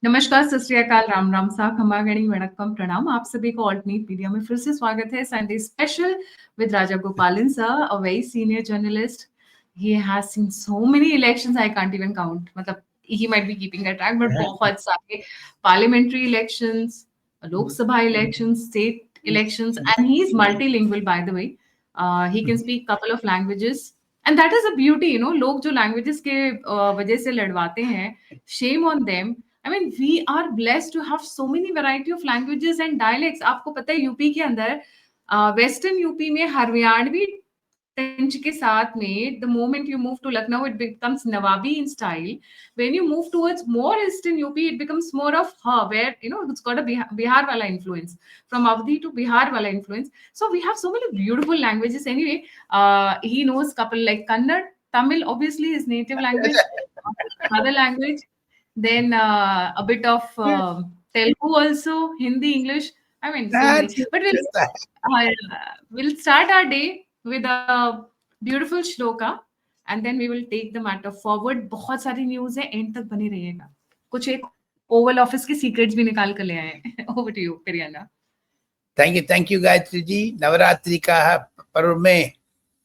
नमस्कार, सत श्री अकाल, राम राम सा, खमागणी, वणक्कम, प्रणाम। आप सभी को ऑल्टरनेट मीडिया में फिर से स्वागत है। संडे स्पेशल विद राजा गोपालन sir, a very senior journalist. He has seen so many elections, I can't even count. मतलब he might be keeping a track, but बहुत सारे parliamentary elections, लोक सभा elections, state elections, and he is multilingual by the way. He can speak couple of languages, and that is a beauty, you know. लोग जो languages के वजह से लड़वाते हैं, shame on them. I mean, we are blessed to have so many variety of languages and dialects. आपको पता है UP के अंदर वेस्टर्न यूपी में हरियाणवी टंच के साथ में the moment you move to Lucknow it becomes Nawabi in style. When you move towards more eastern UP it becomes more of where you know it's got a Bihar wala influence, from Avdi to Bihar wala influence. So we have so many beautiful languages. Anyway, he knows couple like Kannada, Tamil obviously his native language, mother language, then a bit of Telugu also, Hindi, English. I mean, so many. That's But we'll start our day with a beautiful shloka, and then we will take the matter forward. बहुत सारी news है, and तक बने रहिएगा. कुछ एक Oval office के secrets भी निकाल कर ले आए हैं. Over to you, Priyana. Thank you Gayatri ji. Navratri का पर्व में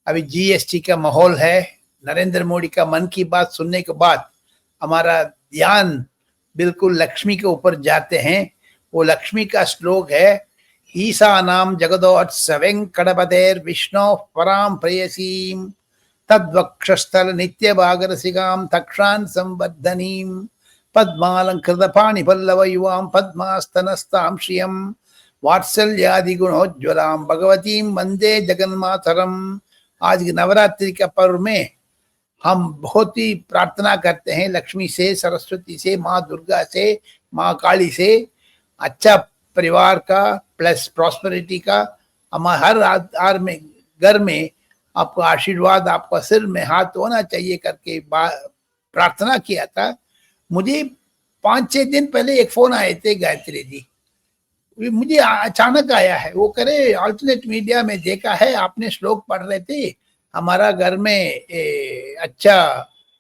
अभी जीएसटी का माहौल है. नरेंद्र मोदी का मन की बात सुनने के बाद हमारा ध्यान बिल्कुल लक्ष्मी के ऊपर जाते हैं. वो लक्ष्मी का श्लोक है, ईसा नाम जगदोत्सवें कडपतेर विष्णु पराम प्रेयसीम तद्वक्षस्थल नित्य भागरसिकाम तक्षान संवर्धनीम पद्मालंकृत पाणि पल्लव युवाम पद्मास्तनस्ताम श्रियम वात्सल्यादि गुणोज्ज्वलाम भगवतीम वंदे जगन्मातरम. आज नवरात्रि का पर्व में हम बहुत ही प्रार्थना करते हैं लक्ष्मी से, सरस्वती से, माँ दुर्गा से, माँ काली से अच्छा परिवार का प्लस प्रॉस्पेरिटी का. हम हर आर में घर में आपको आशीर्वाद, आपका सिर में हाथ होना चाहिए करके प्रार्थना किया था. मुझे 5-6 दिन पहले एक फोन आए थे गायत्री जी, मुझे अचानक आया है. वो करे अल्टरनेट मीडिया में देखा है आपने श्लोक पढ़ रहे थे, हमारा घर में अच्छा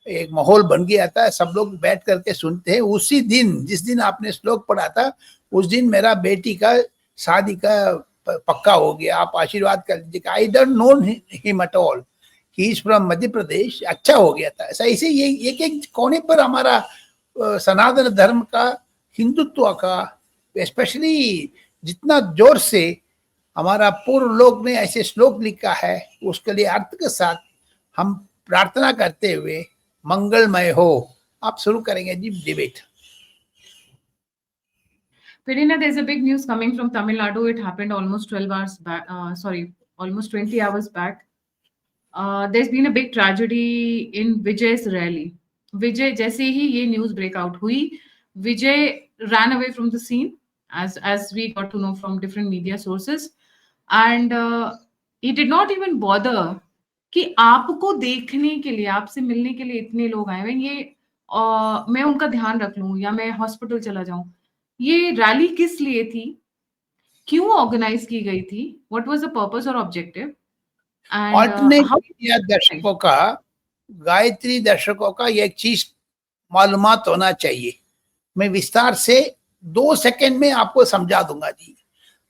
एक माहौल बन गया था, सब लोग बैठ करके सुनते हैं. उसी दिन जिस दिन आपने श्लोक पढ़ा था उस दिन मेरा बेटी का शादी का पक्का हो गया. आप आशीर्वाद कर लीजिए. I don't know him at all, he is from Madhya Pradesh. अच्छा हो गया था. ऐसा इसे ये एक कोने पर हमारा सनातन धर्म का, हिंदुत्व का, स्पेशली जितना जोर से हमारा पूर्व लोग ने ऐसे श्लोक लिखा है उसके लिए अर्थ के साथ हम प्रार्थना करते हुए मंगलमय हो. आप शुरू करेंगे जी debate. Pirina, there's a big news coming from Tamil Nadu. It happened almost 12 hours back. Almost 20 hours back. There's been a big tragedy in Vijay's rally. Vijay, जैसे ही ये news break out हुई, Vijay ran away from the scene, as we got to know from different media sources, and he did not even bother कि आपको देखने के लिए, आपसे मिलने के लिए इतने लोग आए हुए, ये मैं उनका ध्यान रख लूं या मैं हॉस्पिटल चला जाऊं. ये रैली किस लिए थी, क्यों ऑर्गेनाइज की गई थी, व्हाट वाज द पर्पस और ऑब्जेक्टिव, ऑल्टरनेट मीडिया दर्शकों का, गायत्री दर्शकों का एक चीज मालूमात होना चाहिए. मैं विस्तार से 2 सेकंड में आपको समझा दूंगा जी.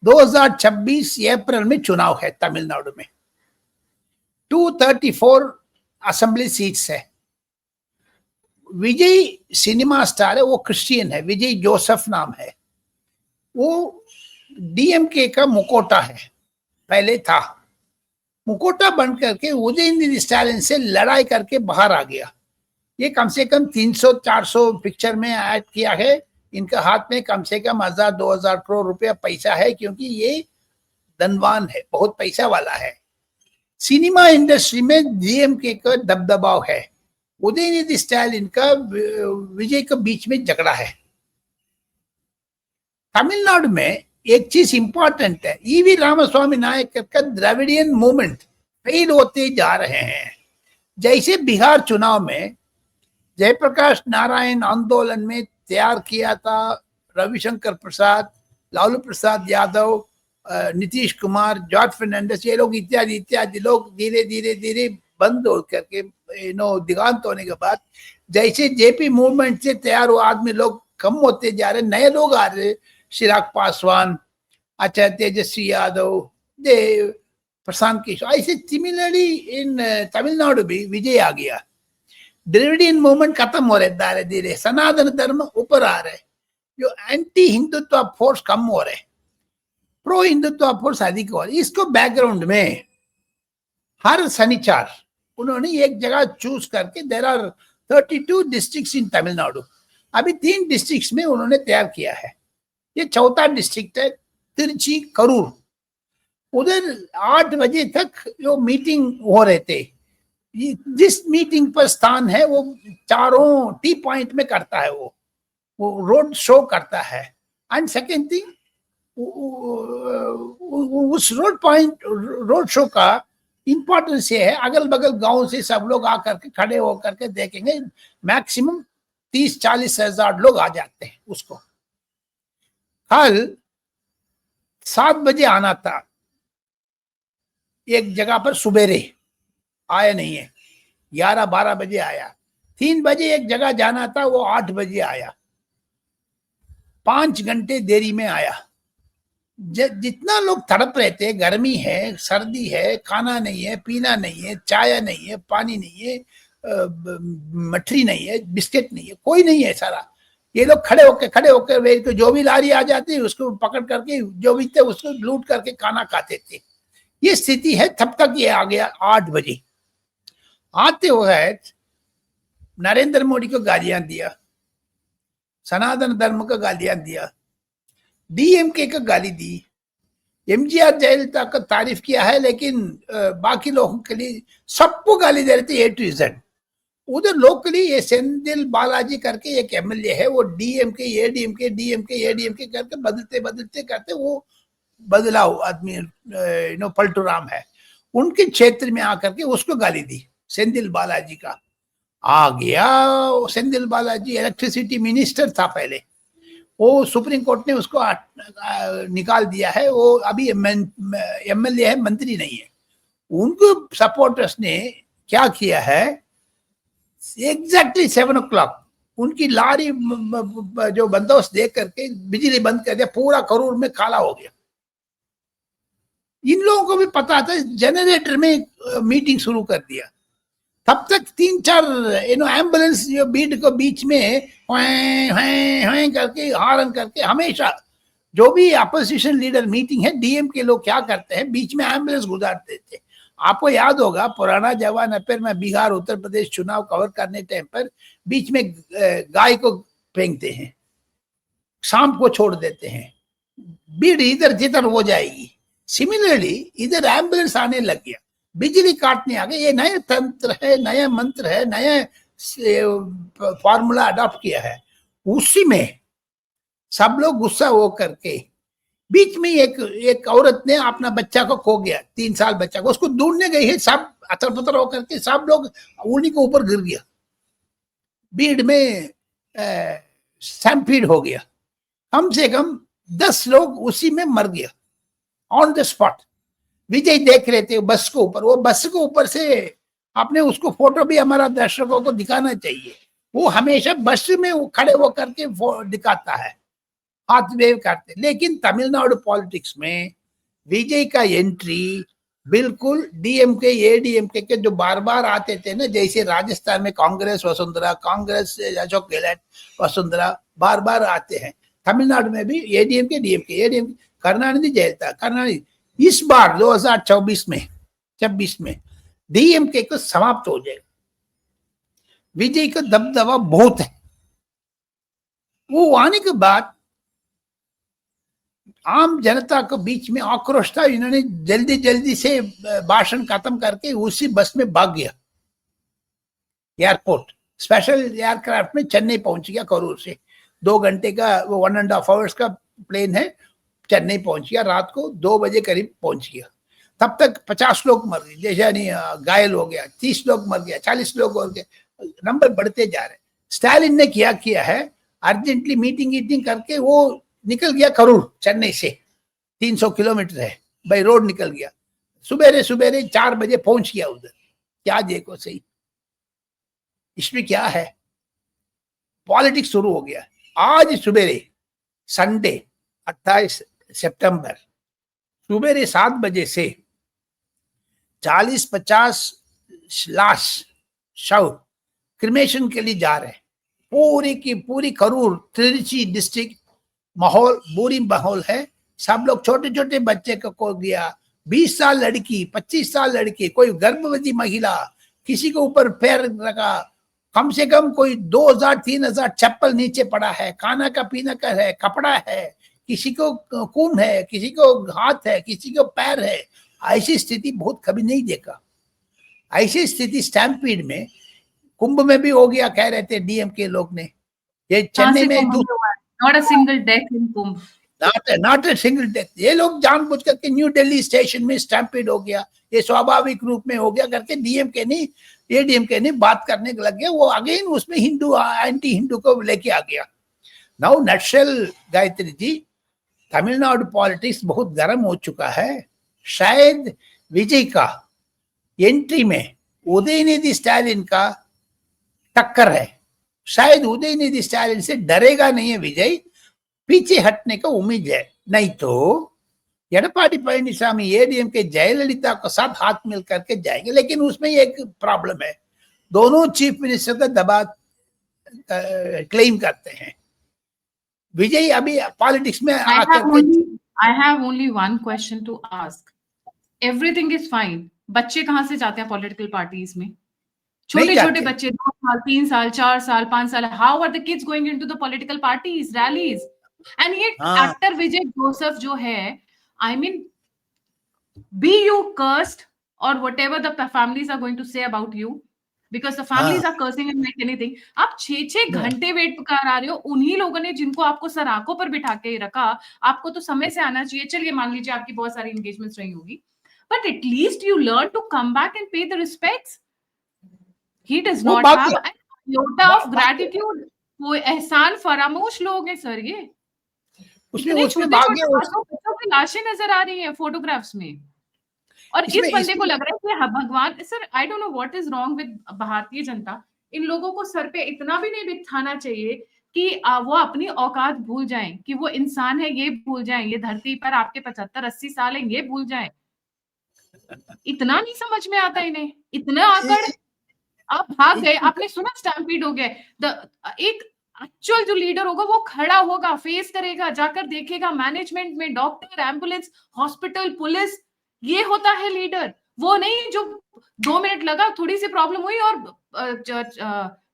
2026 अप्रैल में चुनाव है तमिलनाडु में. 234 असेंबली सीट्स है. विजय सिनेमा स्टार है, वो क्रिश्चियन है, विजय जोसेफ नाम है. वो डीएमके का मुकोटा है, पहले था. मुकोटा बन करके उदयनिधि स्टालिन से लड़ाई करके बाहर आ गया. ये कम से कम 300-400 पिक्चर में ऐड किया है. इनका हाथ में कम से कम 1000-2000 करोड़ रुपया पैसा है, क्योंकि ये धनवान है, बहुत पैसा वाला है. सिनेमा इंडस्ट्री में डीएमके का दबदबाव है. उदयनिधि स्टालिन का विजय के बीच में झगड़ा है. तमिलनाडु में एक चीज इंपॉर्टेंट है, ईवी रामास्वामी नायक का द्रविडियन मूवमेंट फेल होते जा रहे हैं. जैसे बिहार चुनाव में जयप्रकाश नारायण आंदोलन में तैयार किया था रविशंकर प्रसाद, लालू प्रसाद यादव, नीतीश कुमार, जॉर्ज फर्नांडिस, ये लोग इत्यादि इत्यादि लोग धीरे धीरे धीरे बंद हो करके दिगांत होने के बाद जैसे जेपी मूवमेंट से तैयार हुआ आदमी लोग कम होते जा रहे, नए लोग आ रहे, चिराग पासवान, अच्छा तेजस्वी यादव, देव, प्रशांत किशोर, ऐसे सिमिलरली इन तमिलनाडु भी विजय आ गया। द्रविडियन मूवमेंट खत्म हो रहे धीरे धीरे, सनातन धर्म ऊपर आ रहे, जो एंटी हिंदुत्व फोर्स कम हो रहे, प्रो हिंदुत्व फोर्स अधिक हो रहे। इसको बैकग्राउंड में हर शनिवार उन्होंने एक जगह चूज करके, देर आर 32 डिस्ट्रिक्ट्स इन तमिलनाडु, अभी 3 डिस्ट्रिक्ट्स में उन्होंने तैयार किया है, ये चौथा डिस्ट्रिक्ट है तिरुची करूर। उधर 8 बजे तक जो मीटिंग हो रहे थे, जिस मीटिंग पर स्थान है वो चारों टी पॉइंट में करता है, वो रोड शो करता है। एंड सेकेंड थिंग, उस रोड शो का इंपॉर्टेंस ये है, अगल बगल गांव से सब लोग आकर के खड़े होकर के देखेंगे, मैक्सिमम 30-40 हजार लोग आ जाते हैं उसको। कल 7 बजे आना था एक जगह पर, सुबेरे आया नहीं है, 11-12 बजे आया। 3 बजे एक जगह जाना था, वो 8 बजे आया, 5 घंटे देरी में आया। जितना लोग तड़प रहे थे, गर्मी है, सर्दी है, खाना नहीं है, पीना नहीं है, चाय नहीं है, पानी नहीं है, मठरी नहीं है, बिस्किट नहीं है, कोई नहीं है सारा। ये लोग खड़े होकर वे जो भी लारी आ जाती है उसको पकड़ करके, जो भी थे उसको लूट करके खाना खाते थे। ये स्थिति है। तब तक ये आ गया 8 बजे। आते हुए नरेंद्र मोदी को गालियां दिया, सनातन धर्म को गालियां दिया, डीएमके को गाली दी, एमजीआर जयललिता का तारीफ किया है, लेकिन बाकी लोगों के लिए सबको गाली दे रहे थे, ए टू जेड। उधर लोकली ये सेंथिल बालाजी करके एक एमएलए है, वो डीएमके एडीएमके करके बदलते करते वो बदलाव आदमी पलटू राम है, उनके क्षेत्र में आकर के उसको गाली दी, सेंथिल बालाजी का। आ गया सेंथिल बालाजी, इलेक्ट्रिसिटी मिनिस्टर था पहले, वो सुप्रीम कोर्ट ने उसको निकाल दिया है, वो अभी एमएलए है, मंत्री नहीं है। उनको सपोर्टर्स ने क्या किया है, एग्जैक्टली 7 o'clock उनकी लारी जो बंदोबस्त देख करके बिजली बंद कर दिया, पूरा करूर में काला हो गया। इन लोगों को भी पता था, जनरेटर में मीटिंग शुरू कर दिया। तब तक 3-4 एम्बुलेंस जो बीड को बीच में करके हारन करके, हमेशा जो भी अपोजिशन लीडर मीटिंग है, डीएम के लोग क्या करते हैं, बीच में एम्बुलेंस गुजारते थे। आपको याद होगा, पुराना जवान अफेयर में बिहार उत्तर प्रदेश चुनाव कवर करने टाइम पर बीच में गाय को फेंकते हैं, शाम को छोड़ देते हैं, बीड इधर जिधर हो जाएगी। सिमिलरली इधर एम्बुलेंस आने लग गया, बिजली काटने आ गए। ये नया तंत्र है, नया मंत्र है, नया फॉर्मूला अडॉप्ट किया है। उसी में सब लोग गुस्सा हो करके, बीच में एक औरत ने अपना बच्चा को खो गया, 3 साल बच्चा को, उसको ढूंढने गई है, सब अतर पतर होकर के सब लोग उन्हीं के ऊपर गिर गया। भीड़ में स्टैम्पीड हो गया, कम से कम 10 लोग उसी में मर गया ऑन द स्पॉट। विजय देख रहे थे बस को ऊपर, वो बस को ऊपर से आपने उसको फोटो भी हमारा दर्शकों को दिखाना चाहिए। वो हमेशा बस में खड़े होकर के दिखाता है, हाथ वेव करते। लेकिन तमिलनाडु पॉलिटिक्स में विजय का एंट्री बिल्कुल डीएमके एडीएमके के जो बार बार आते थे ना, जैसे राजस्थान में कांग्रेस वसुंधरा, कांग्रेस अशोक गहलोत वसुंधरा बार बार आते हैं, तमिलनाडु में भी एडीएमके एडीएमके करुणानिधि जयललिता करुणानिधि। इस बार 2024 में 26 में डीएमके को समाप्त हो जाएगा। विजय का दबदबा बहुत है। वो आने के बाद आम जनता को बीच में आक्रोश था, इन्होंने जल्दी जल्दी से भाषण खत्म करके उसी बस में भाग गया। एयरपोर्ट स्पेशल एयरक्राफ्ट में चेन्नई पहुंच गया, करूर से 2 घंटे का, वो 1.5 hours का प्लेन है, चेन्नई पहुंच गया। रात को 2 बजे करीब पहुंच गया। तब तक 50 लोग मर गए, जैसे नहीं घायल हो गया, 30 लोग मर गया, 40 लोग हो गए, नंबर बढ़ते जा रहे। स्टालिन ने क्या किया है, अर्जेंटली मीटिंग करके वो निकल गया करूर, चेन्नई से 300 किलोमीटर है, बाई रोड निकल गया। सुबेरे 4 बजे पहुंच गया उधर। क्या देखो सही, इसमें क्या है, पॉलिटिक्स शुरू हो गया। आज सुबेरे संडे 28 सितंबर सुबेरे 7 बजे से 40-50 लाश शव क्रिमेशन के लिए जा रहे हैं। पूरी की पूरी करूर त्रिची डिस्ट्रिक्ट माहौल बुरी माहौल है। सब लोग छोटे छोटे बच्चे को गया, 20 साल लड़की, 25 साल लड़की, कोई गर्भवती महिला, किसी के ऊपर पैर रखा, कम से कम कोई 2000-3000 चप्पल नीचे पड़ा है, खाना का पीना का है, कपड़ा है, किसी को खून है, किसी को हाथ है, किसी को पैर है। ऐसी स्थिति बहुत कभी नहीं देखा। ऐसी स्थिति स्टैम्पीड में कुंभ में भी हो गया, कह रहे थे डीएम के लोग ने। ये चेन्नई में not a single death in Kumbh, not a single death. ये लोग जानबूझ करके न्यू दिल्ली स्टेशन में स्टैम्पीड हो गया, ये स्वाभाविक रूप में हो गया करके डीएमके ने एडीएमके ने बात करने लग गया। वो अगेन उसमें हिंदू एंटी हिंदू को लेके आ गया। Now nutshell Gayatri ji, Tamil Nadu politics बहुत गर्म हो चुका है। शायद विजय का एंट्री में उदयनिधि स्टालिन का टक्कर है। शायद उदयनिधि स्टालिन से डरेगा नहीं है विजय, पीछे हटने का उम्मीद है। नहीं तो एडपाडी पழனிசாமி एडीएम के जयललिता को साथ हाथ मिल करके जाएंगे। लेकिन उसमें एक प्रॉब्लम है, दोनों चीफ मिनिस्टर का दबाव क्लेम करते हैं। विजय अभी पॉलिटिक्स में I have only one question to ask. Everything is fine. बच्चे कहाँ से जाते हैं पॉलिटिकल पार्टीज में? छोटे छोटे बच्चे 2 साल, 3 साल, 4 साल, 5 साल. How are the kids going into the political parties, rallies? And yet actor Vijay Joseph जो है, I mean, be you cursed or whatever the families are going to say about you, because the families are cursing him like anything. आप 6-6 घंटे wait करा रहे हो उन्हीं लोगों ने जिनको आपको सराखों पर बिठा के रखा। आपको तो समय से आना चाहिए। चलिए मान लीजिए आपकी बहुत सारी एंगेजमेंट्स रही होगी, but at least you learn to come back and pay the respects. He does not have an iota of gratitude. वो एहसान फरामोश लोग हैं सर। ये उसमें बच्चों की लाशें नजर आ रही हैं फोटोग्राफ्स में, और इस बंदे को लग रहा है कि भगवान। Sir I don't know what is wrong with Bharatiya Janata. इन लोगों को सर पे इतना भी नहीं बिठाना चाहिए कि वो अपनी औकात भूल जाएं, कि वो इंसान है ये भूल जाएं, ये धरती पर आपके 75-80 साल है ये भूल जाएं। इतना नहीं समझ में आता इन्हें, इतना आकड़। आप भाग गए, आपने सुना स्टैम्पीड हो गया। एक एक्चुअल जो लीडर होगा वो खड़ा होगा, फेस करेगा, जाकर देखेगा मैनेजमेंट में, डॉक्टर, एम्बुलेंस, हॉस्पिटल, पुलिस। ये होता है लीडर। वो नहीं जो 2 मिनट लगा, थोड़ी सी प्रॉब्लम हुई और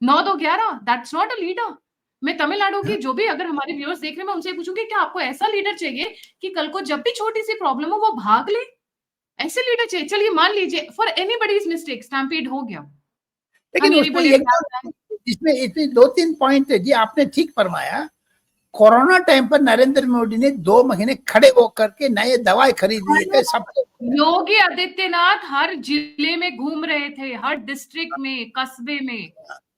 9-2-11। That's not a leader. मैं तमिलनाडु की जो भी अगर हमारे व्यूअर्स देख रहे हैं, मैं उनसे पूछूंगी कि आपको ऐसा लीडर चाहिए कि कल को जब भी छोटी सी प्रॉब्लम हो वो भाग ले? ऐसे लीडर चाहिए। चलिए मान लीजिए फॉर एनीबडीज मिस्टेक स्टैम्पीड हो गया, लेकिन इसमें इतने 2-3 पॉइंट है जी। आपने ठीक फरमाया। कोरोना टाइम पर नरेंद्र मोदी ने 2 महीने खड़े होकर के नए दवाई खरीद लिए। सब योगी आदित्यनाथ हर जिले में घूम रहे थे, हर डिस्ट्रिक्ट में, कस्बे में।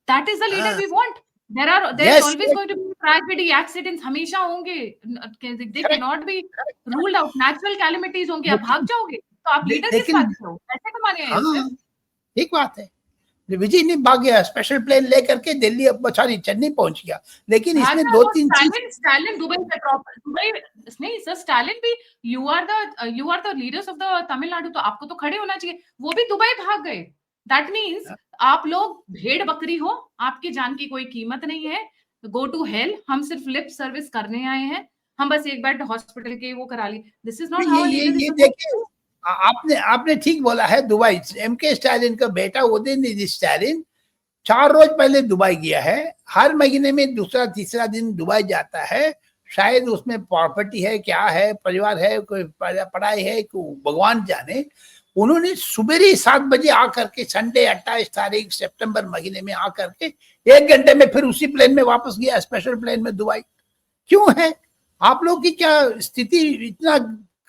That is the leader we want. there is always going to be tragedy, accidents हमेशा होंगे। they cannot be ruled out. natural calamities होंगे। आप भाग जाओगे तो आप लीडर किस बात से हो? पैसे कमाने आए हो? ठीक बात है। विजय ने भाग गया, स्पेशल प्लेन लेकर के दिल्ली, सॉरी चेन्नई पहुंच गया। लेकिन इसमें 2-3 चीज। स्टालिन दुबई नहीं सर, स्टालिन भी you are the leaders of the Tamil Nadu, तो आपको तो खड़े होना चाहिए। वो भी दुबई भाग गए। दैट मीन्स आप लोग भेड़ बकरी हो, आपकी जान की कोई कीमत नहीं है। Go to hell. हम सिर्फ लिप सर्विस करने आए हैं, हम बस एक बार हॉस्पिटल के वो करा ली। दिस इज नॉट हाउ देखिए, आपने ठीक बोला है। दुबई एमके स्टालिन का बेटा उदयनिधि स्टालिन 4 रोज पहले दुबई गया है। हर महीने में दूसरा तीसरा दिन दुबई जाता है। शायद उसमें प्रॉपर्टी है, क्या है, परिवार है, कोई पढ़ाई है, भगवान जाने। उन्होंने सुबह 7 बजे आकर के संडे 28 तारीख सितंबर महीने में आकर के 1 घंटे में फिर उसी प्लेन में वापस गया, स्पेशल प्लेन में दुबई। क्यों है? आप लोग की क्या स्थिति इतना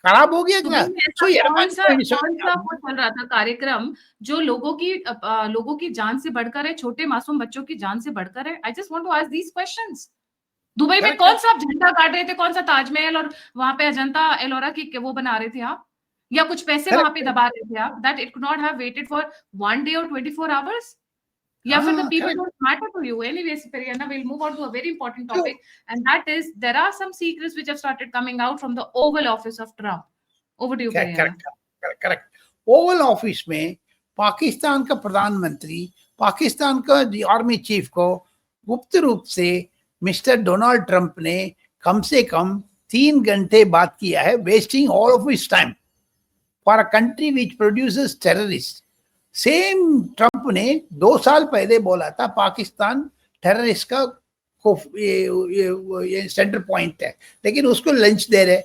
खराब हो गया? कौन सा वो चल रहा था कार्यक्रम जो लोगों की जान से बढ़कर है, छोटे मासूम बच्चों की जान से बढ़कर है? I just want to ask these questions. Dubai में कौन सा आप झंडा काट रहे थे, कौन सा ताजमहल और वहां पे अजंता एलोरा की वो बना रहे थे आप, या कुछ पैसे वहां पे दबा रहे थे आप? That it could not have waited for 1 day or 24 hours? या फिर the people correct. don't matter to you. Anyways, Periana, we'll move on to a very important So, topic, and that is there are some secrets which have started coming out from the Oval Office of Trump. Over to you, correct Periana. Correct correct. Oval office में पाकिस्तान का प्रधानमंत्री, पाकिस्तान का army chief को गुप्त रूप से mister Donald Trump ने कम से कम 3 घंटे बात किया है, wasting all of his time for a country which produces terrorist. Same Trump ने 2 साल पहले बोला था पाकिस्तान टेररिस्ट का ये सेंटर पॉइंट है, लेकिन उसको लंच दे रहे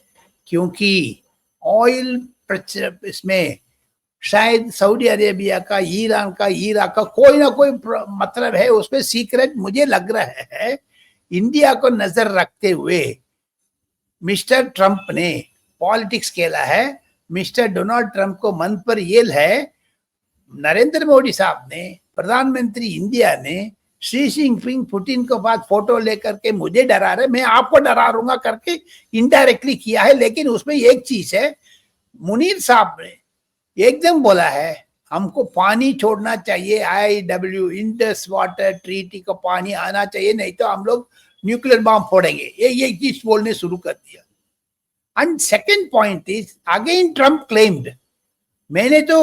क्योंकि ऑयल इसमें शायद सऊदी अरेबिया का, ईरान का, इराक का कोई ना कोई मतलब है उसमें सीक्रेट। मुझे लग रहा है इंडिया को नजर रखते हुए मिस्टर ट्रंप ने पॉलिटिक्स खेला है। मिस्टर डोनाल्ड ट्रंप को मन पर येल है, नरेंद्र मोदी साहब ने, प्रधानमंत्री इंडिया ने शी जिनपिंग पुतिन के बाद फोटो लेकर के मुझे डरा रहे, मैं आपको डरा दूंगा करके इनडायरेक्टली किया है। लेकिन उसमें एक चीज है, मुनीर साहब ने एकदम बोला है हमको पानी छोड़ना चाहिए, IW इंडस वाटर ट्रीटी का पानी आना चाहिए, नहीं तो हम लोग न्यूक्लियर बॉम्ब फोड़ेंगे, ये चीज बोलने शुरू कर दिया। And second point is again Trump claimed, मैंने तो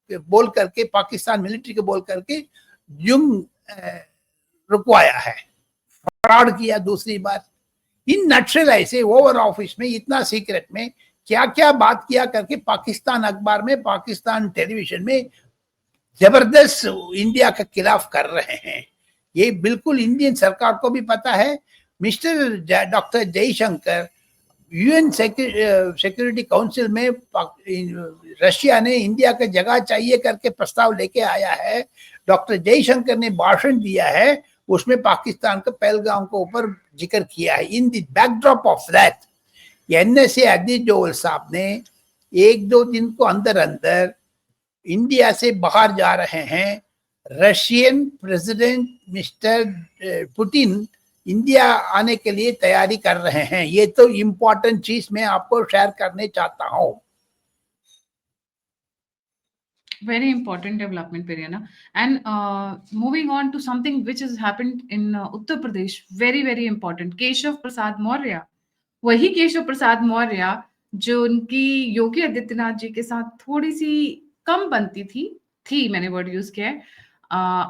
बोल करके पाकिस्तान मिलिट्री को बोल करके जुम रुकवाया है, फ्रॉड किया दूसरी बार। इन नटशेल ऐसे ओवर ऑफिस में इतना सीक्रेट में क्या क्या बात किया करके पाकिस्तान अखबार में, पाकिस्तान टेलीविजन में जबरदस्त इंडिया के खिलाफ कर रहे हैं। ये बिल्कुल इंडियन सरकार को भी पता है। Mister doctor Jaishankar UN security council में रशिया ने इंडिया का जगह चाहिए करके प्रस्ताव लेके आया है, डॉक्टर जयशंकर ने भाषण दिया है, उसमें पाकिस्तान का पहलगाम के ऊपर जिक्र किया है। In the backdrop of that NSA Ajit Doval साहब ने 1-2 दिन को अंदर अंदर इंडिया से बाहर जा रहे हैं। Russian president mister Putin India आने के लिए तैयारी कर रहे हैं। ये तो इम्पोर्टेंट चीज मैं आपको शेयर करने चाहता हूँ। Very important development, Periana. And moving on to something which has happened in Uttar Pradesh, very, very important. Keshav Prasad Maurya. वही केशव प्रसाद मौर्य जो उनकी योगी आदित्यनाथ जी के साथ थोड़ी सी कम बनती थी मैंने वर्ड यूज किया है।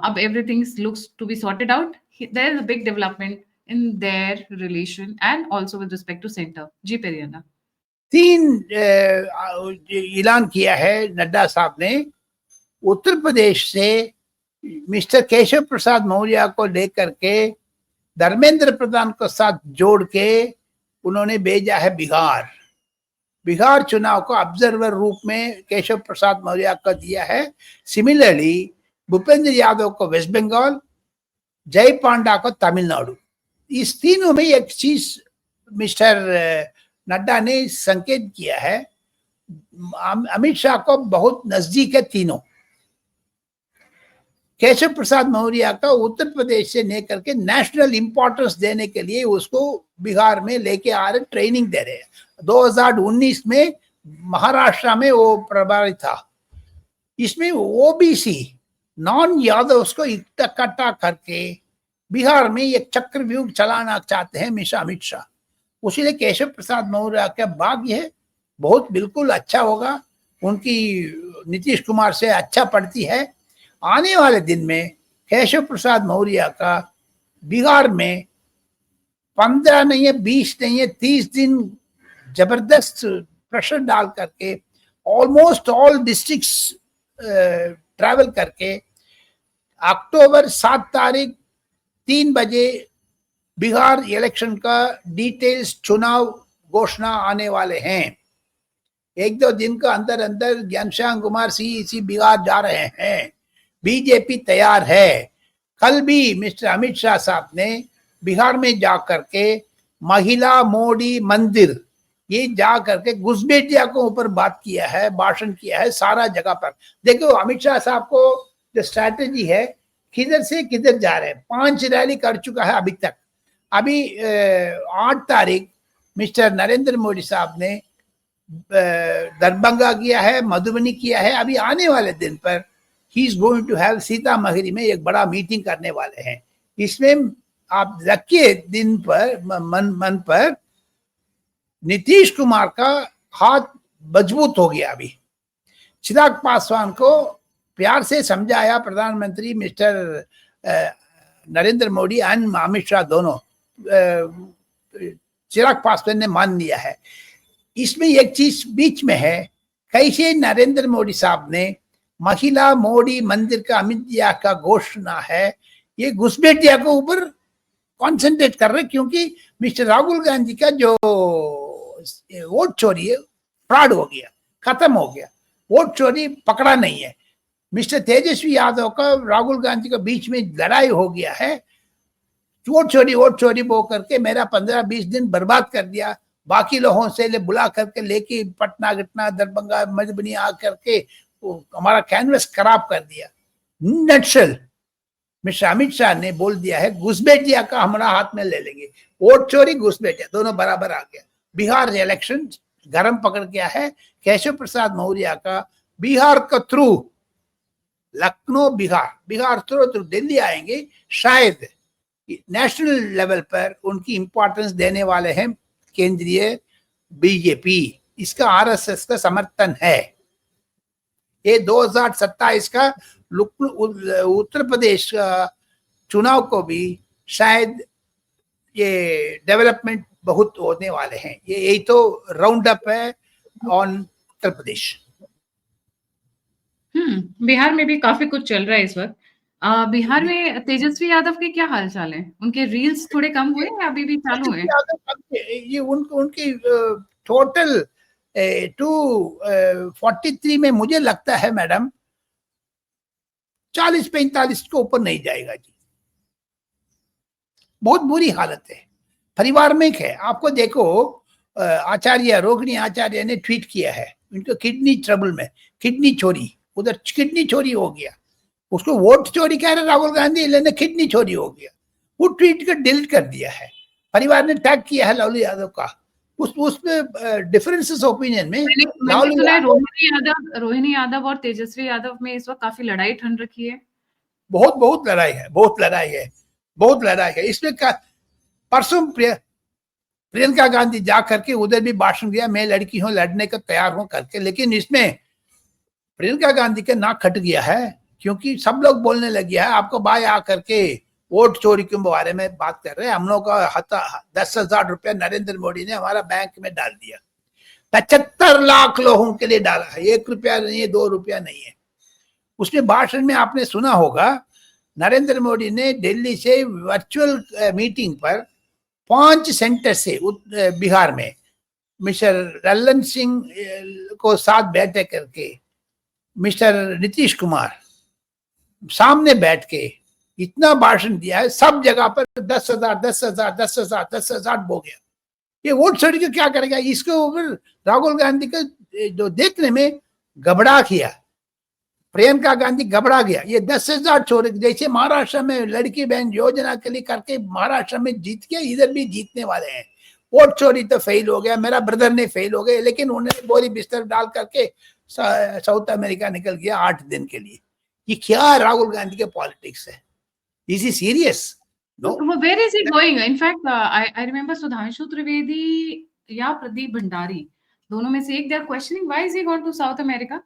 अब everything looks to be sorted out, there is a big development in their relation and also with respect to centre. जी पेरियाना। 3 ऐलान किया है नड्डा साहब ने। उत्तर प्रदेश से मिस्टर केशव प्रसाद मौर्य को लेकर के धर्मेंद्र प्रधान को साथ जोड़ के उन्होंने भेजा है बिहार। बिहार चुनाव को ऑब्जर्वर रूप में केशव प्रसाद मौर्य को दिया है। सिमिलरली भूपेंद्र यादव को वेस्ट बंगाल, जय पांडा को तमिलनाडु। इस तीनों में एक चीज मिस्टर नड्डा ने संकेत किया है, अमित शाह को बहुत नजदीक है तीनों। केशव प्रसाद मौर्य का उत्तर प्रदेश से लेकर के नेशनल इंपॉर्टेंस देने के लिए उसको बिहार में लेके आ रहे, ट्रेनिंग दे रहे हैं। 2019 में महाराष्ट्र में वो प्रभारी था। इसमें OBC नॉन यादव को इकट्ठा करके बिहार में एक चक्रव्यूह चलाना चाहते हैं मिस्टर अमित शाह। उसीलिए केशव प्रसाद मौर्य का भाग्य है, बहुत बिल्कुल अच्छा होगा, उनकी नीतीश कुमार से अच्छा पड़ती है। आने वाले दिन में केशव प्रसाद मौर्य का बिहार में 15 नहीं है, 20 नहीं है, 30 दिन जबरदस्त प्रेशर डाल करके ऑलमोस्ट ऑल डिस्ट्रिक्ट्स ट्रैवल करके अक्टूबर 7 तारीख 3 बजे बिहार इलेक्शन का डिटेल्स चुनाव घोषणा आने वाले हैं। 1-2 दिन का अंदर अंदर घनश्याम कुमार CEC बिहार जा रहे हैं। बीजेपी तैयार है। कल भी मिस्टर अमित शाह साहब ने बिहार में जा करके महिला मोदी मंदिर ये जा करके घुसपैठिया को ऊपर बात किया है, भाषण किया है सारा जगह पर। देखो अमित शाह साहब को जो स्ट्रैटेजी है, किधर से किधर जा रहे हैं। 5 रैली कर चुका है अभी तक। अभी 8 तारीख मिस्टर नरेंद्र मोदी साहब ने दरभंगा किया है, मधुबनी किया है। अभी आने वाले दिन पर he is going to have Sitamarhi में एक बड़ा मीटिंग करने वाले हैं। इसमें आप रखिए दिन पर मन पर नीतीश कुमार का हाथ मजबूत हो गया। अभी चिराग पासवान को प्यार से समझाया प्रधानमंत्री मिस्टर नरेंद्र मोदी एंड अमित शाह दोनों, चिराग पासवान ने मान लिया है। इसमें एक चीज बीच में है, कैसे नरेंद्र मोदी साहब ने महिला मोदी मंदिर का अमित शाह का घोषणा है, ये घुसपैठिया के ऊपर कॉन्सेंट्रेट कर रहे, क्योंकि मिस्टर राहुल गांधी का जो वोट चोरी है फ्रॉड हो गया, खत्म हो गया, वोट चोरी पकड़ा नहीं है। मिस्टर तेजस्वी यादव का राहुल गांधी के बीच में लड़ाई हो गया है, वोट चोरी बोल करके मेरा 15-20 दिन बर्बाद कर दिया, बाकी लोगों से बुला करके लेके पटना घटना दरभंगा मधुबनी आ करके हमारा कैनवस खराब कर दिया। नक्सल मिस्टर अमित शाह ने बोल दिया है घुसपैठिया का हमारा हाथ में ले लेंगे, वोट चोरी घुसपैठिया दोनों बराबर आ गया। बिहार इलेक्शन गरम पकड़ गया है, केशव प्रसाद मौर्य का बिहार का थ्रू लखनऊ बिहार थ्रू दिल्ली आएंगे, शायद नेशनल लेवल पर उनकी इंपॉर्टेंस देने वाले हैं केंद्रीय बीजेपी, इसका आरएसएस का समर्थन है। ये 2027 का उत्तर प्रदेश चुनाव को भी शायद ये डेवलपमेंट बहुत होने वाले हैं। ये यही तो राउंड अप है ऑन उत्तर प्रदेश। बिहार में भी काफी कुछ चल रहा है इस वक्त। बिहार में तेजस्वी यादव के क्या हाल चाल है? उनके रील्स थोड़े कम हुए या अभी भी चालू है? ये उनकी टोटल 243 में मुझे लगता है मैडम 40-45 के ऊपर नहीं जाएगा जी। बहुत बुरी हालत है, परिवार में है। आपको देखो आचार्य रोहिणी आचार्य ने ट्वीट किया है, उनको किडनी ट्रबल में, किडनी चोरी, उधर किडनी चोरी हो गया, उसको वोट चोरी कह रहे राहुल गांधी, लेने किडनी चोरी हो गया, वो ट्वीट कर डिलीट कर दिया है। परिवार ने टैग किया है लालू यादव का, उसमें डिफरेंसेस ओपिनियन में रोहिणी यादव और तेजस्वी यादव में इस वक्त काफी लड़ाई ठन रखी है। बहुत लड़ाई है इसमें। परसों प्रियंका गांधी जा करके उधर भी भाषण दिया, मैं लड़की हूं, लड़ने का तैयार हूं करके, लेकिन इसमें प्रियंका गांधी का नाक खट गया है, क्योंकि सब लोग बोलने लगे है आपको भाई आकर के वोट चोरी के बारे में बात कर रहे हैं, हम लोग का 10,000 रुपया नरेंद्र मोदी ने हमारा बैंक में डाल दिया, 75 लाख लोगों के लिए डाला है, 1 रुपया नहीं है, 2 रुपया नहीं है। उसमें भाषण में आपने सुना होगा नरेंद्र मोदी ने दिल्ली से वर्चुअल मीटिंग पर 5 सेंटर से बिहार में मिस्टर लल्लन सिंह को साथ बैठे करके मिस्टर नीतीश कुमार सामने बैठ के इतना भाषण दिया है, सब जगह पर 10,000 हो गया। ये वोट चोरी को क्या करेगा? इसके ऊपर राहुल गांधी का जो देखने में घबरा किया, प्रियंका गांधी घबरा गया। ये 10,000 चोरी, जैसे महाराष्ट्र में लड़की बहन योजना के लिए करके महाराष्ट्र में जीत के इधर भी जीतने वाले हैं। वोट चोरी तो फेल हो गया, मेरा ब्रदर ने फेल हो गया, लेकिन उन्होंने बोरी बिस्तर डाल करके साउथ अमेरिका निकल गया 8 दिन के लिए। ये क्या राहुल गांधी के पॉलिटिक्स है? Is he serious? No. Where is he going? In fact, I remember Sudhanshu Trivedi या प्रदीप भंडारी, दोनों में से एक, they are questioning why is he gone to South America?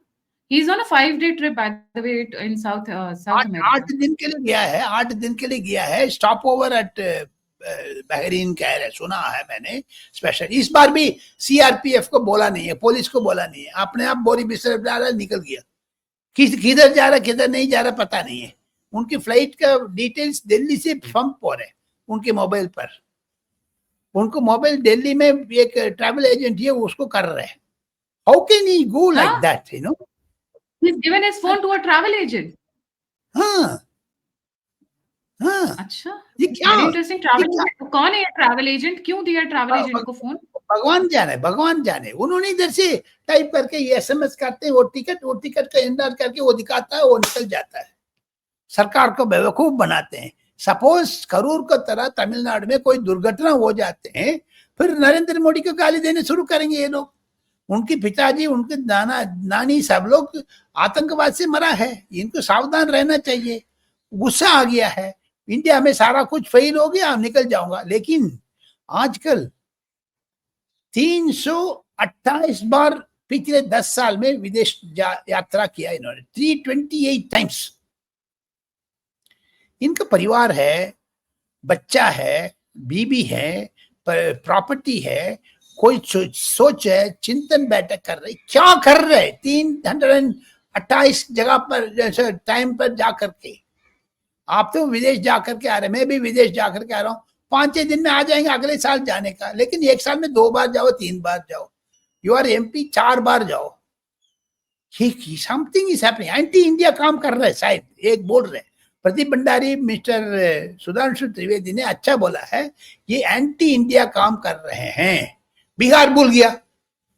He's on a 5-day trip by the way in South America. 8 दिन के लिए गया है, 8 दिन के लिए गया है, स्टॉप ओवर एट बहरीन कह रहे, सुना है मैंने स्पेशल। इस बार भी सीआरपीएफ को बोला नहीं है, पुलिस को बोला नहीं है, अपने आप बोरी बिस्तर डाला निकल गया। किधर जा रहा किधर नहीं जा रहा पता नहीं है। उनकी फ्लाइट का डिटेल्स दिल्ली से पंप हो रहे उनके मोबाइल पर, उनको मोबाइल दिल्ली में एक ट्रैवल एजेंट है उसको कर रहे हैं। How can he go like that, you know? He's given his phone to a travel agent. हाँ, अच्छा, ये क्या इंटरेस्टिंग। ट्रैवल एजेंट कौन है? ट्रैवल एजेंट क्यों दिया ट्रैवल एजेंट को फोन? भगवान जाने। उन्होंने इधर से टाइप करके ये एसएमएस करते हैं, वो टिकट का इंतजार करके वो दिखाता है, वो निकल जाता है। सरकार को बेवकूफ बनाते हैं। सपोज करूर को तरह तमिलनाडु में कोई दुर्घटना हो जाते हैं, फिर नरेंद्र मोदी को गाली देने शुरू करेंगे ये लोग। उनके पिताजी, उनके नाना नानी सब लोग आतंकवाद से मरा है। इनको सावधान रहना चाहिए। गुस्सा आ गया है, इंडिया में सारा कुछ फेल हो गया, निकल जाऊंगा। लेकिन आजकल 328 बार पिछले 10 साल में विदेश यात्रा किया इन्होंने, 328 टाइम्स। इनका परिवार है, बच्चा है, बीबी है, प्रॉपर्टी है, कोई सोच है, चिंतन बैठक कर रहे, क्या कर रहे 328 जगह पर जैसे टाइम पर जाकर के। आप तो विदेश जाकर के आ रहे, मैं भी विदेश जाकर के आ रहा हूँ। 5-6 दिन में आ जाएंगे अगले साल जाने का, लेकिन एक साल में 2 बार जाओ, 3 बार जाओ। यू आर एमपी, 4 बार जाओ। Something is happening. Anti India काम कर रहे हैं शायद, एक बोल रहे हैं प्रदीप भंडारी, मिस्टर सुधांशु त्रिवेदी ने अच्छा बोला है, ये एंटी इंडिया काम कर रहे हैं। बिहार भूल गया,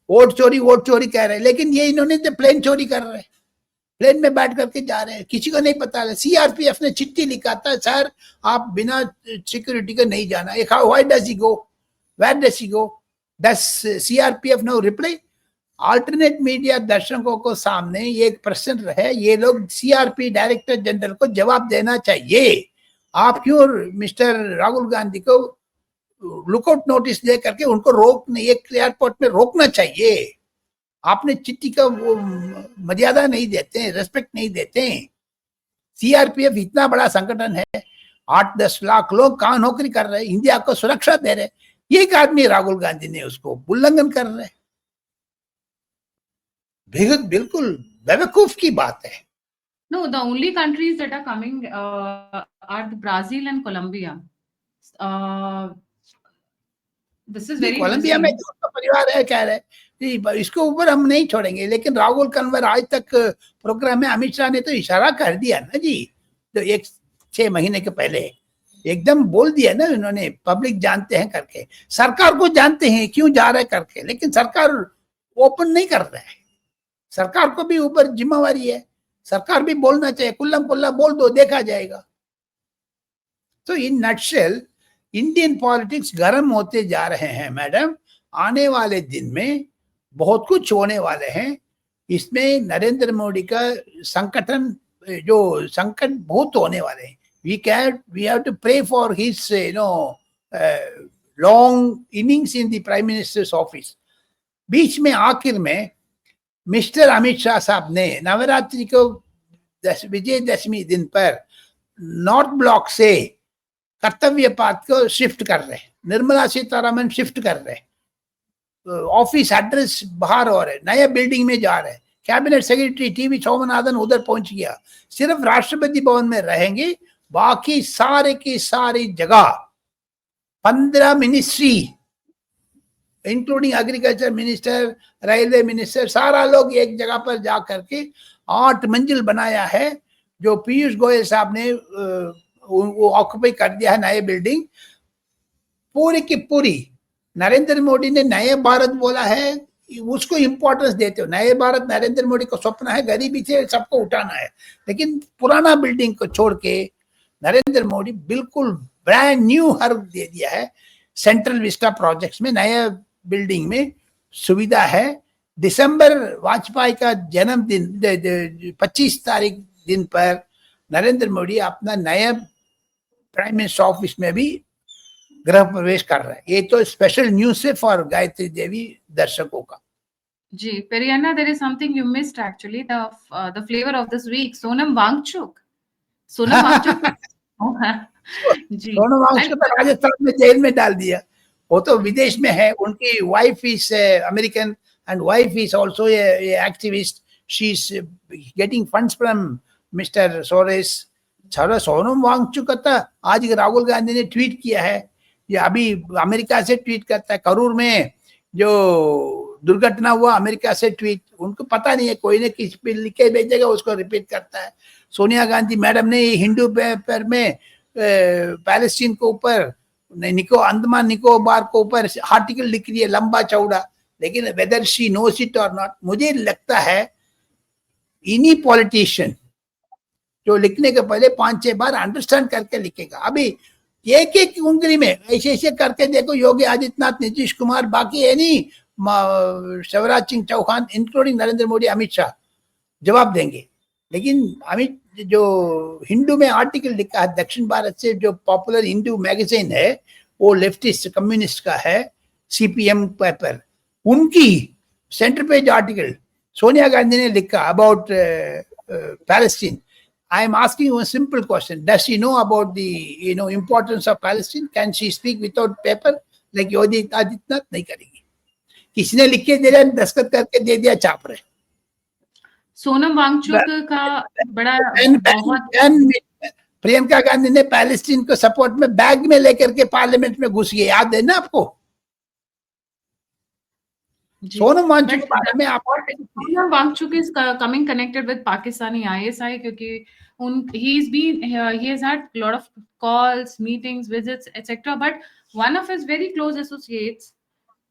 वोट चोरी कह रहे हैं, लेकिन ये इन्होंने तो प्लेन चोरी कर रहे हैं, प्लेन में बैठ करके जा रहे हैं, किसी को नहीं पता। सीआरपीएफ ने चिट्ठी लिखा था, सर आप बिना सिक्योरिटी के नहीं जाना। Why does he go, where does he go? Does CRPF no reply? Alternate media दर्शकों को सामने ये एक प्रश्न है, ये लोग सीआरपी डायरेक्टर जनरल को जवाब देना चाहिए। आप क्यों मिस्टर राहुल गांधी को लुकआउट नोटिस दे करके उनको रोकने, एक एयरपोर्ट में रोकना चाहिए। आपने चिट्ठी का वो मर्यादा नहीं देते, रेस्पेक्ट नहीं देते। सीआरपीएफ इतना बड़ा संगठन है, 8-10 लाख लोग कहाँ नौकरी कर रहे हैं, इंडिया को सुरक्षा दे रहे, ये एक आदमी राहुल गांधी ने उसको उल्लंघन कर रहे। बिल्कुल बेवकूफ की बात है। No, the only countries that are coming are Brazil and Colombia. This is very Colombia में जो उसका परिवार है कह रहे इसको ऊपर हम नहीं छोड़ेंगे, लेकिन राहुल कन्वर आज तक प्रोग्राम में अमित शाह ने तो इशारा कर दिया ना जी, तो 6 महीने के पहले एकदम बोल दिया ना उन्होंने, पब्लिक जानते हैं करके, सरकार को जानते हैं क्यों जा रहे करके, लेकिन सरकार ओपन नहीं कर रहा है। सरकार को भी ऊपर जिम्मेवारी है, सरकार भी बोलना चाहिए, कुल्लम कुल्ला बोल दो, देखा जाएगा। तो इन नटशेल इंडियन पॉलिटिक्स गर्म होते जा रहे हैं मैडम। आने वाले दिन में बहुत कुछ होने वाले हैं। इसमें नरेंद्र मोदी का संकट बहुत होने वाले हैं। we have to pray for his long innings in the prime minister's office। बीच में आखिर में मिस्टर अमित शाह साहब ने नवरात्रि को विजयदशमी दिन पर नॉर्थ ब्लॉक से कर्तव्य पाथ को शिफ्ट कर रहे, निर्मला सीतारमन शिफ्ट कर रहे, ऑफिस एड्रेस बाहर हो रहे, नया बिल्डिंग में जा रहे, कैबिनेट सेक्रेटरी टीवी सोमनाथन उधर पहुंच गया, सिर्फ राष्ट्रपति भवन में रहेंगे, बाकी सारे की सारी जगह 15 ministry including agriculture minister, railway minister, सारा लोग एक जगह पर जा करके 8 मंजिल बनाया है, जो पीयूष गोयल साहब ने वो ऑक्यूपाई कर दिया है, नए बिल्डिंग पूरी की पूरी। नरेंद्र मोदी ने नए भारत बोला है, उसको इंपॉर्टेंस देते हो। नए भारत नरेंद्र मोदी को सपना है, गरीबी से सबको उठाना है, लेकिन पुराना बिल्डिंग को छोड़ के नरेंद्र मोदी बिल्कुल ब्रांड न्यू हर दे दिया है। सेंट्रल विस्टा प्रोजेक्ट्स में नया बिल्डिंग में सुविधा है। दिसंबर वाजपेयी का जन्मदिन 25 तारीख दिन पर नरेंद्र मोदी अपना नया प्राइम मिनिस्टर ऑफिस में भी गृह प्रवेश कर रहा है। ये तो स्पेशल न्यूज है फॉर गायत्री देवी दर्शकों का। जी पेरियाना, there is something you missed actually, the flavor of this week, Sonam Wangchuk। Sonam Wangchuck तो राजस्थान में जेल में डाल दिया, वो तो विदेश में है। उनकी wife is American and wife is also activist. She is getting funds from mister Soros. Sonam Wangchuk का आज राहुल गांधी ने ट्वीट किया है, ये अभी अमेरिका से ट्वीट करता है। करूर में जो दुर्घटना हुआ, अमेरिका से ट्वीट, उनको पता नहीं है, कोई ने किस पे लिख के भेजेगा, उसको रिपीट करता है। सोनिया गांधी मैडम ने हिंदू पेपर में पैलेस्टीन के ऊपर, अंडमान निकोबार के ऊपर आर्टिकल लिख रही है लंबा चौड़ा, लेकिन वेदर शी नोस इट और नॉट, मुझे लगता है इन्हीं पॉलिटिशियन जो लिखने के पहले 5-6 बार अंडरस्टैंड करके लिखेगा। अभी एक एक उंगली में ऐसे ऐसे करके देखो, योगी आदित्यनाथ, नीतीश कुमार, बाकी है नहीं, शिवराज सिंह चौहान, इंक्लूडिंग नरेंद्र मोदी, अमित शाह जवाब देंगे। लेकिन अमित जो हिंदू में आर्टिकल लिखा है, दक्षिण भारत से जो पॉपुलर हिंदू मैगजीन है वो लेफ्टिस्ट कम्युनिस्ट का है, सीपीएम पेपर, उनकी centre page article Sonia Gandhi ने लिखा about Palestine. I am asking you a simple question. Does she know about the importance of Palestine? Can she speak without paper like Yogi Adityanath? नहीं करेगी। किसी ने लिख के दे रहा, दस्तखत करके दे दिया, छाप रहे। सोनम वांगचुक का बड़ा बहुत प्रियंका गांधी ने पैलेस्टीन को सपोर्ट में बैग में लेकर के पार्लियामेंट में घुस गए, याद है ना आपको? सोनम वांगचुक के बारे में आप, Sonam Wangchuck is coming connected with Pakistani ISI क्योंकि he has had a lot of calls, meetings, visits, etc. But one of his very close associates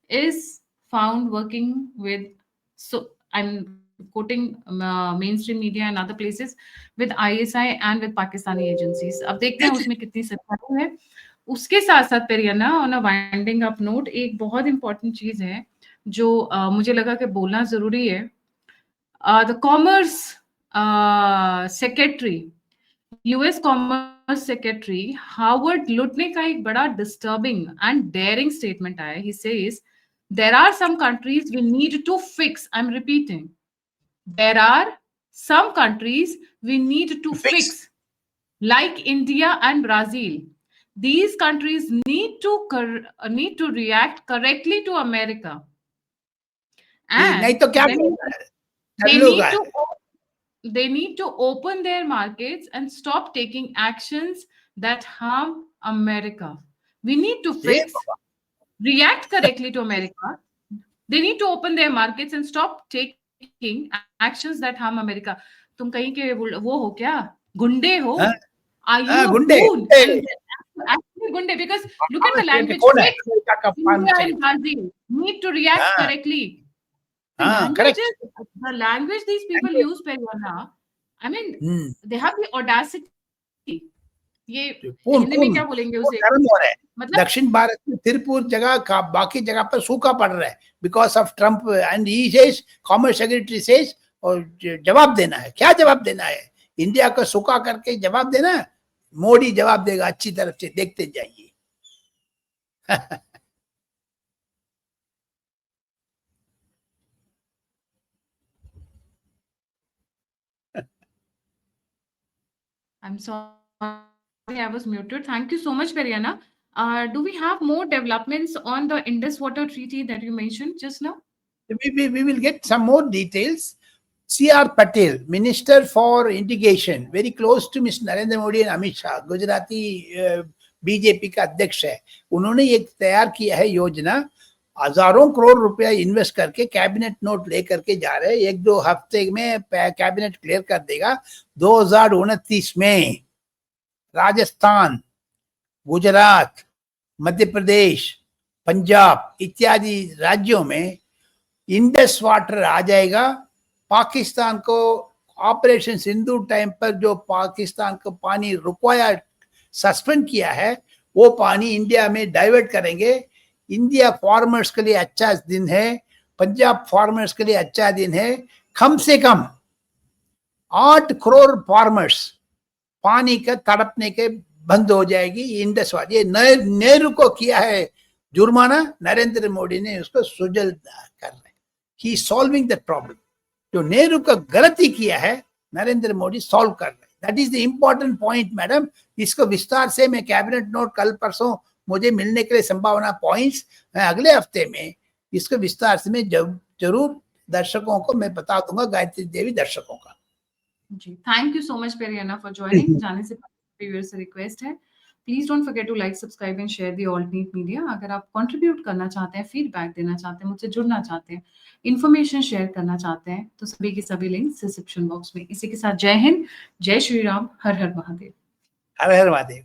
is found working with, so I'm quoting mainstream media and other places, with ISI and with Pakistani agencies. अब देखते हैं उसमें कितनी सच्चाई है। उसके साथ साथ Priyana, on a winding up note, एक बहुत इंपॉर्टेंट चीज है जो मुझे लगा कि बोलना जरूरी है। The commerce secretary, US commerce secretary Howard Lutnick का एक बड़ा डिस्टर्बिंग एंड डेयरिंग स्टेटमेंट आया। He says there are some countries we need to fix. I'm repeating, there are some countries we need to fix, like India and Brazil. These countries need to react correctly to America, and नहीं तो क्या they need to open their markets and stop taking actions that harm America. We need to fix, react correctly to America. They need to open their markets and stop taking actions that harm America. तुम कहीं के वो हो क्या? गुंडे हो? Are you a goon? Actually गुंडे, because look at the language. India and Brazil need to react correctly. The language these people use, Periana, I mean, they have the audacity. ये हिंदी में क्या बोलेंगे उसे? मतलब दक्षिण भारत में तिरपुर जगह का बाकी जगह पर सूखा पड़ रहा है because of Trump and he says, commerce secretary says, और जवाब देना है। क्या जवाब देना है? इंडिया को सूखा करके जवाब देना है। मोदी जवाब देगा अच्छी तरफ से, देखते जाइए। I'm sorry, I was muted. Thank you so much, Periana. Do we have more developments on the Indus Water Treaty that you mentioned just now? We will get some more details. C.R. Patel, Minister for Irrigation, very close to Mr. Narendra Modi and Amit Shah, Gujarati BJP का अध्यक्ष है। उन्होंने एक तैयार किया है योजना, हजारों करोड़ रुपया इन्वेस्ट करके कैबिनेट नोट लेकर के जा रहे हैं। 1-2 हफ्ते में कैबिनेट क्लियर कर देगा। 2029 में राजस्थान, गुजरात, मध्य प्रदेश, पंजाब इत्यादि राज्यों में इंडस वाटर आ जाएगा। पाकिस्तान को ऑपरेशन सिंधु टाइम पर जो पाकिस्तान को पानी रुकवाया, सस्पेंड किया है, वो पानी इंडिया में डाइवर्ट करेंगे। इंडिया फार्मर्स के लिए अच्छा दिन है, पंजाब फार्मर्स के लिए अच्छा दिन है। कम से कम 8 करोड़ फार्मर्स पानी का तड़पने के बंद हो जाएगी इंडस वाटर। ये नेहरू को किया है जुर्माना, नरेंद्र मोदी ने उसको सुलझा कर रहे हैं। ही सॉल्विंग दैट प्रॉब्लम। जो नेहरू का गलती किया है, नरेंद्र मोदी सॉल्व कर रहे हैं। That is the important point madam. इसको विस्तार से मैं कैबिनेट नोट कल परसों मुझे मिलने के लिए संभावना पॉइंट्स, मैं अगले हफ्ते में इसको विस्तार से मैं जरूर दर्शकों को मैं बता दूंगा, गायत्री देवी दर्शकों का। जी, thank you so much Priyana for joining. जाने से पहले व्यूअर्स से रिक्वेस्ट है, please don't forget to like, subscribe and share the alternate media. अगर आप कंट्रीब्यूट करना चाहते हैं, फीडबैक देना चाहते हैं, मुझसे जुड़ना चाहते हैं, इन्फॉर्मेशन शेयर करना चाहते हैं, तो सभी के सभी लिंक्स डिस्क्रिप्शन बॉक्स में। इसी के साथ जय हिंद, जय श्री राम, हर हर महादेव। हर हर महादेव।